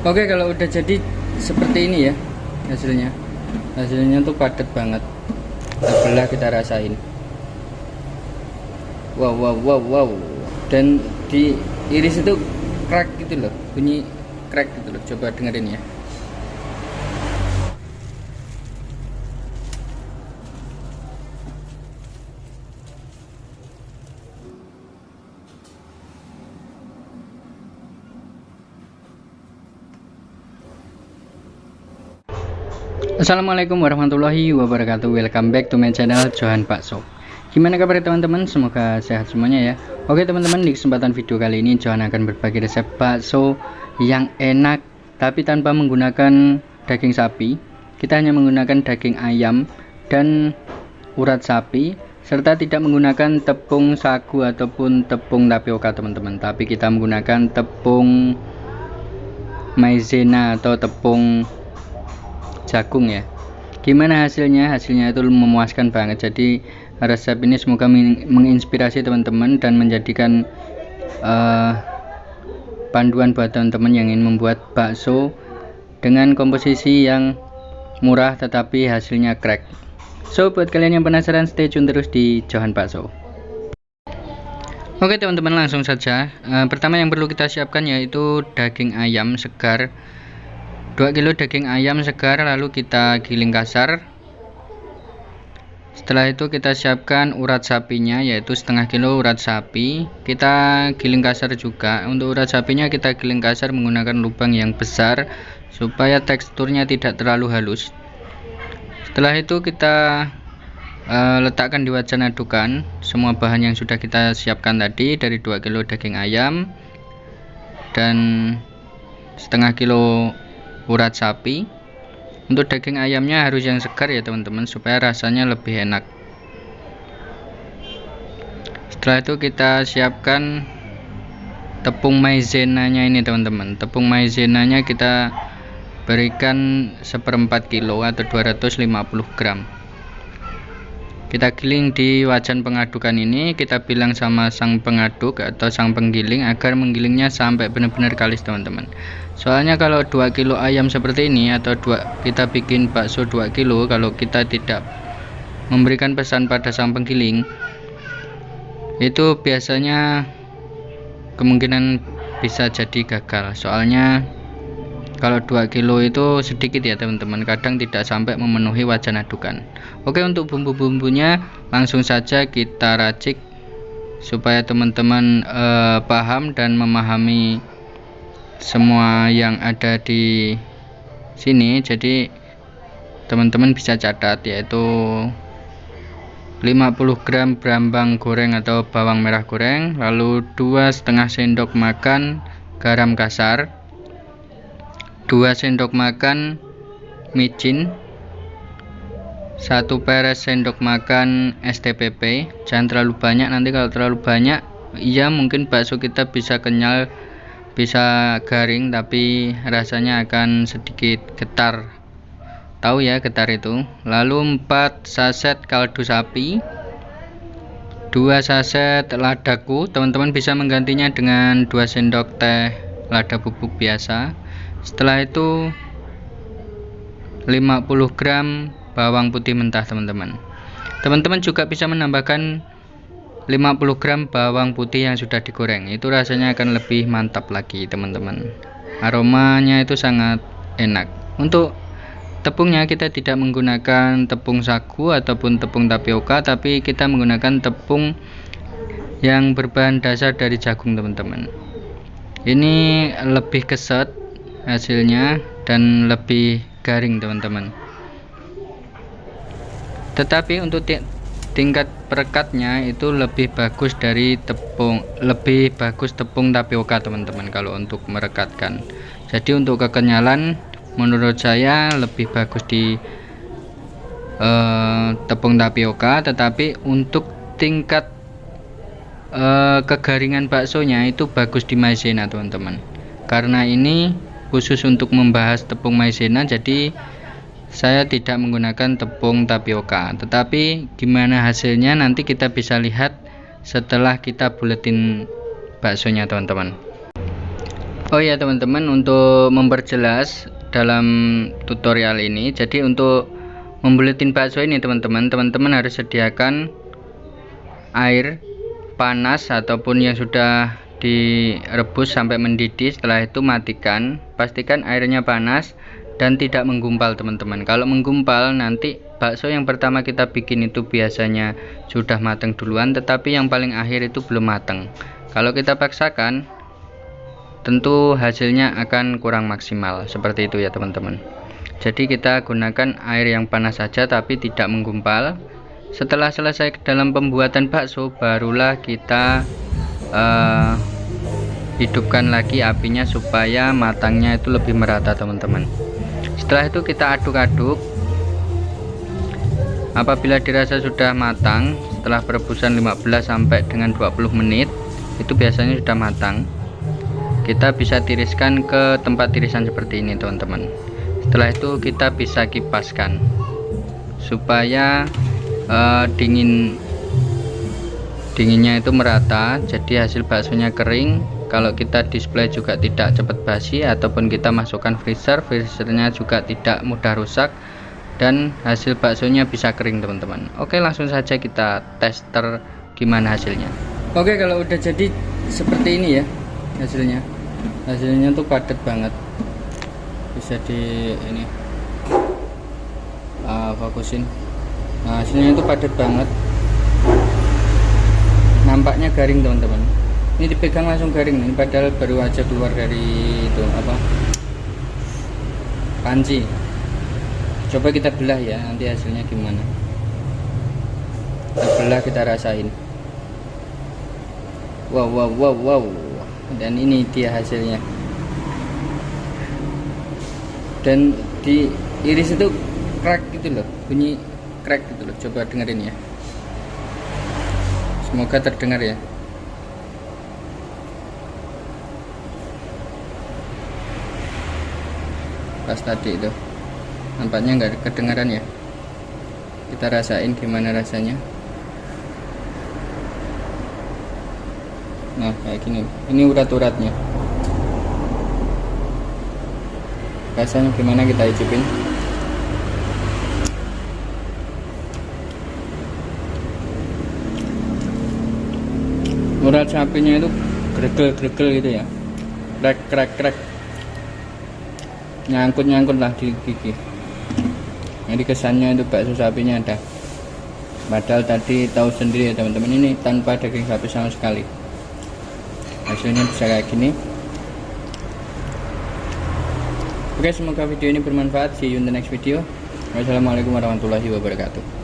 Oke, kalau udah jadi seperti ini ya hasilnya. Hasilnya tuh padat banget. Sebelah kita rasain. Wow, wow, wow, wow. Dan di iris itu crack gitu loh, bunyi crack gitu loh. Coba dengerin ya. Assalamualaikum warahmatullahi wabarakatuh. Welcome back to my channel Johan Bakso. Gimana kabar teman-teman? Semoga sehat semuanya ya. Oke teman-teman, di kesempatan video kali ini Johan akan berbagi resep bakso yang enak tapi tanpa menggunakan daging sapi. Kita hanya menggunakan daging ayam dan urat sapi, serta tidak menggunakan tepung sagu ataupun tepung tapioka teman-teman, tapi kita menggunakan tepung maizena atau tepung jagung ya. Gimana hasilnya? Hasilnya itu memuaskan banget. Jadi resep ini semoga menginspirasi teman-teman dan menjadikan panduan buat teman-teman yang ingin membuat bakso dengan komposisi yang murah tetapi hasilnya crack. So buat kalian yang penasaran, stay tune terus di Johan Bakso. Oke teman-teman, langsung saja. Pertama yang perlu kita siapkan yaitu daging ayam segar 2 kilo daging ayam segar, lalu kita giling kasar. Setelah itu kita siapkan urat sapinya, yaitu setengah kilo urat sapi. Kita giling kasar juga. Untuk urat sapinya kita giling kasar menggunakan lubang yang besar supaya teksturnya tidak terlalu halus. Setelah itu kita letakkan di wajan adukan semua bahan yang sudah kita siapkan tadi, dari 2 kilo daging ayam dan setengah kilo urat sapi. Untuk daging ayamnya harus yang segar ya teman-teman, supaya rasanya lebih enak. Setelah itu kita siapkan tepung maizenanya ini teman-teman. Tepung maizenanya kita berikan 1/4 kilo atau 250 gram. Kita giling di wajan pengadukan ini. Kita bilang sama sang pengaduk atau sang penggiling agar menggilingnya sampai benar-benar kalis teman-teman. Soalnya kalau 2 kilo ayam seperti ini atau kita bikin bakso 2 kilo, kalau kita tidak memberikan pesan pada sang penggiling, itu biasanya kemungkinan bisa jadi gagal. Soalnya kalau 2 kilo itu sedikit ya teman-teman, kadang tidak sampai memenuhi wajan adukan. Oke, untuk bumbu-bumbunya langsung saja kita racik supaya teman-teman paham dan memahami semua yang ada di sini. Jadi teman-teman bisa catat, yaitu 50 gram brambang goreng atau bawang merah goreng, lalu 2,5 sendok makan garam kasar, 2 sendok makan micin, 1 peres sendok makan STPP. Jangan terlalu banyak, nanti kalau terlalu banyak ya mungkin bakso kita bisa kenyal, bisa garing, tapi rasanya akan sedikit getar. Tahu ya getar itu. Lalu 4 saset kaldu sapi, 2 saset ladaku. Teman-teman bisa menggantinya dengan 2 sendok teh lada bubuk biasa. Setelah itu 50 gram bawang putih mentah teman-teman. Teman-teman juga bisa menambahkan 50 gram bawang putih yang sudah digoreng. Itu rasanya akan lebih mantap lagi teman-teman. Aromanya itu sangat enak. Untuk tepungnya kita tidak menggunakan tepung sagu ataupun tepung tapioka, tapi kita menggunakan tepung yang berbahan dasar dari jagung teman-teman. Ini lebih keset hasilnya dan lebih garing teman-teman. Tetapi untuk tingkat perekatnya itu lebih bagus tepung tapioka teman-teman kalau untuk merekatkan. Jadi untuk kekenyalan menurut saya lebih bagus di tepung tapioka, tetapi untuk tingkat kegaringan baksonya itu bagus di maizena teman-teman. Karena ini khusus untuk membahas tepung maizena, jadi saya tidak menggunakan tepung tapioka. Tetapi gimana hasilnya nanti kita bisa lihat setelah kita buletin baksonya teman-teman. Oh ya teman-teman, untuk memperjelas dalam tutorial ini, jadi untuk membuletin bakso ini teman-teman harus sediakan air panas ataupun yang sudah direbus sampai mendidih. Setelah itu matikan, pastikan airnya panas dan tidak menggumpal teman-teman. Kalau menggumpal, nanti bakso yang pertama kita bikin itu biasanya sudah matang duluan, tetapi yang paling akhir itu belum matang. Kalau kita paksakan, tentu hasilnya akan kurang maksimal. Seperti itu ya teman-teman. Jadi kita gunakan air yang panas saja tapi tidak menggumpal. Setelah selesai dalam pembuatan bakso, barulah kita hidupkan lagi apinya supaya matangnya itu lebih merata teman-teman. Setelah itu kita aduk-aduk. Apabila dirasa sudah matang, setelah perebusan 15 sampai dengan 20 menit, itu biasanya sudah matang. Kita bisa tiriskan ke tempat tirisan seperti ini teman-teman. Setelah itu kita bisa kipaskan supaya dinginnya itu merata, jadi hasil baksonya kering. Kalau kita display juga tidak cepat basi, ataupun kita masukkan freezernya juga tidak mudah rusak, dan hasil baksonya bisa kering teman-teman. Oke, langsung saja kita tester gimana hasilnya. Oke, kalau udah jadi seperti ini ya hasilnya tuh padat banget. Bisa di ini fokusin. Nah, hasilnya itu padat banget, nampaknya garing teman-teman. Ini dipegang langsung garing nih, padahal baru aja keluar dari itu panci. Coba kita belah ya, nanti hasilnya gimana. Kita belah, kita rasain. Wow. Dan ini dia hasilnya. Dan diiris itu crack gitu loh, bunyi crack gitu loh. Coba dengerin ya. Semoga terdengar ya. Pas tadi itu nampaknya nggak kedengaran ya. Kita rasain gimana rasanya. Nah, kayak gini. Ini urat-uratnya. Rasanya gimana, kita icipin. Urat sapinya itu gregel gitu ya. Krek. Nyangkut lah di gigi. Jadi kesannya itu bakso sapinya ada. Padahal tadi tahu sendiri ya teman-teman, ini tanpa daging sapi sama sekali. Hasilnya bisa kayak gini. Oke, semoga video ini bermanfaat. See you in the next video. Wassalamualaikum warahmatullahi wabarakatuh.